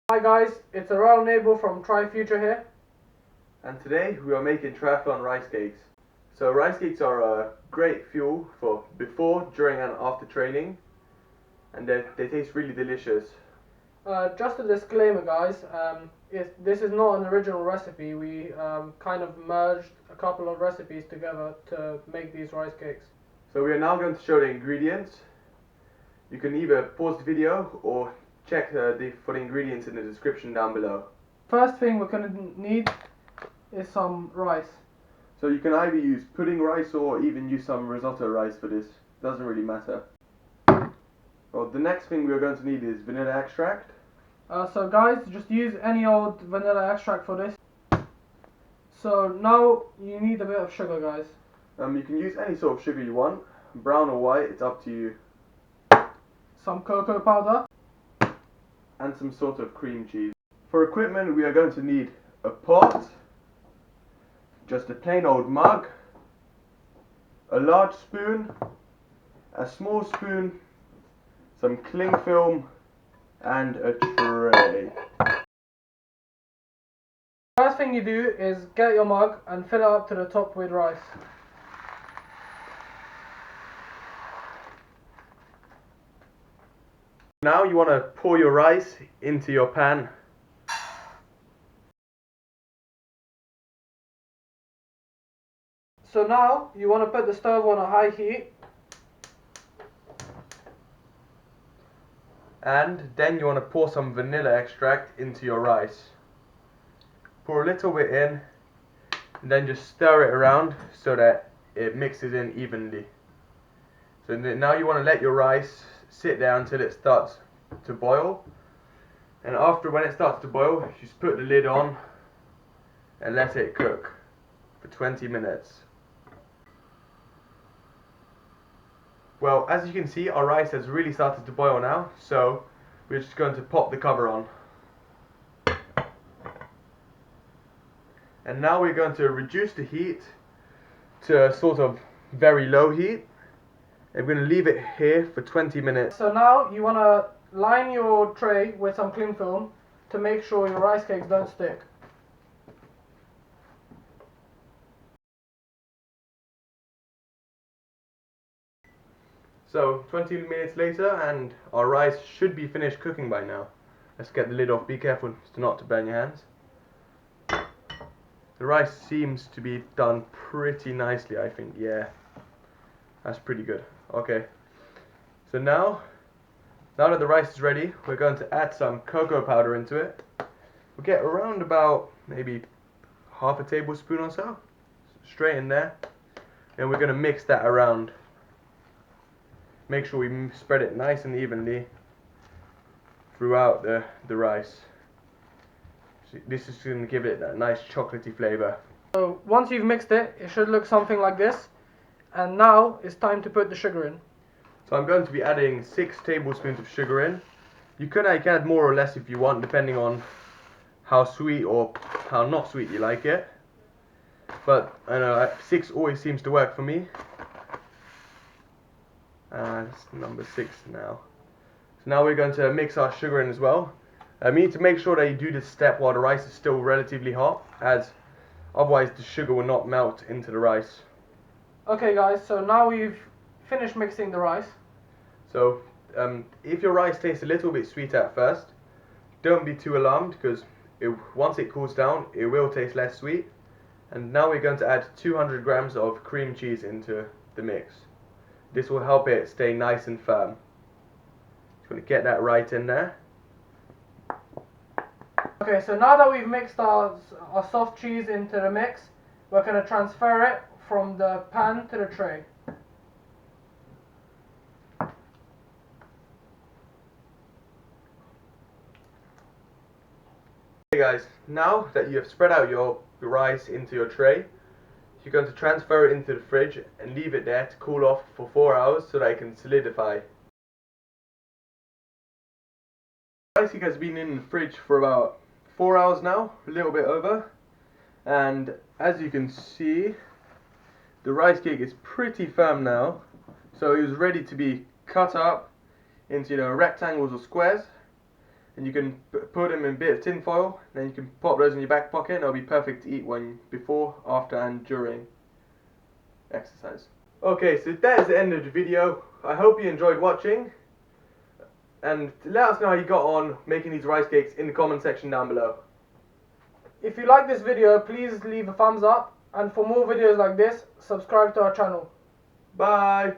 Hi guys, it's a royal neighbor from Future here. And today we are making triathlon rice cakes. So rice cakes are a great fuel for before, during and after training, and they taste really delicious. Just a disclaimer guys, this is not an original recipe. We kind of merged a couple of recipes together to make these rice cakes. So we are now going to show the ingredients. You can either pause the video or check for the ingredients in the description down below. First thing we're going to need is some rice. So you can either use pudding rice or even use some risotto rice for this. Doesn't really matter. Well, the next thing we're going to need is vanilla extract. So guys, just use any old vanilla extract for this. So now you need a bit of sugar guys. You can use any sort of sugar you want, brown or white, it's up to you. Some cocoa powder. And some sort of cream cheese. For equipment we are going to need a pot, just a plain old mug, a large spoon, a small spoon, some cling film and a tray. First thing you do is get your mug and fill it up to the top with rice. Now you want to pour your rice into your pan. So now you want to put the stove on a high heat. And then you want to pour some vanilla extract into your rice. Pour a little bit in and then just stir it around so that it mixes in evenly. So now you want to let your rice sit there until it starts to boil, and when it starts to boil, just put the lid on and let it cook for 20 minutes. Well, as you can see, our rice has really started to boil now, so we're just going to pop the cover on. And now we're going to reduce the heat to a sort of very low heat. And we're going to leave it here for 20 minutes. So now you want to line your tray with some cling film to make sure your rice cakes don't stick. So 20 minutes later and our rice should be finished cooking by now. Let's get the lid off. Be careful not to burn your hands. The rice seems to be done pretty nicely, I think. Yeah, that's pretty good. Okay, so now that the rice is ready, we're going to add some cocoa powder into it. We'll get around about maybe half a tablespoon or so, straight in there, and we're going to mix that around. Make sure we spread it nice and evenly throughout the rice. So this is going to give it that nice chocolatey flavour. So once you've mixed it, it should look something like this. And now it's time to put the sugar in. So I'm going to be adding 6 tablespoons of sugar in. You can add more or less if you want, depending on how sweet or how not sweet you like it. But I know 6 always seems to work for me. It's number 6 now. So now we're going to mix our sugar in as well. We need to make sure that you do this step while the rice is still relatively hot, as otherwise the sugar will not melt into the rice. Okay guys, so now we've finished mixing the rice. So if your rice tastes a little bit sweet at first, don't be too alarmed, because once it cools down it will taste less sweet. And now we're going to add 200 grams of cream cheese into the mix. This will help it stay nice and firm. Just going to get that right in there. Okay, so now that we've mixed our soft cheese into the mix, we're going to transfer it from the pan to the tray. Okay guys, now that you have spread out your rice into your tray, you're going to transfer it into the fridge and leave it there to cool off for 4 hours so that it can solidify. The rice cake has been in the fridge for about 4 hours now, a little bit over, and as you can see, the rice cake is pretty firm now, so it is ready to be cut up into rectangles or squares, and you can put them in a bit of tin foil, and then you can pop those in your back pocket, and they'll be perfect to eat when before, after, and during exercise. Okay, so that is the end of the video. I hope you enjoyed watching, and let us know how you got on making these rice cakes in the comment section down below. If you like this video, please leave a thumbs up, and for more videos like this, subscribe to our channel. Bye!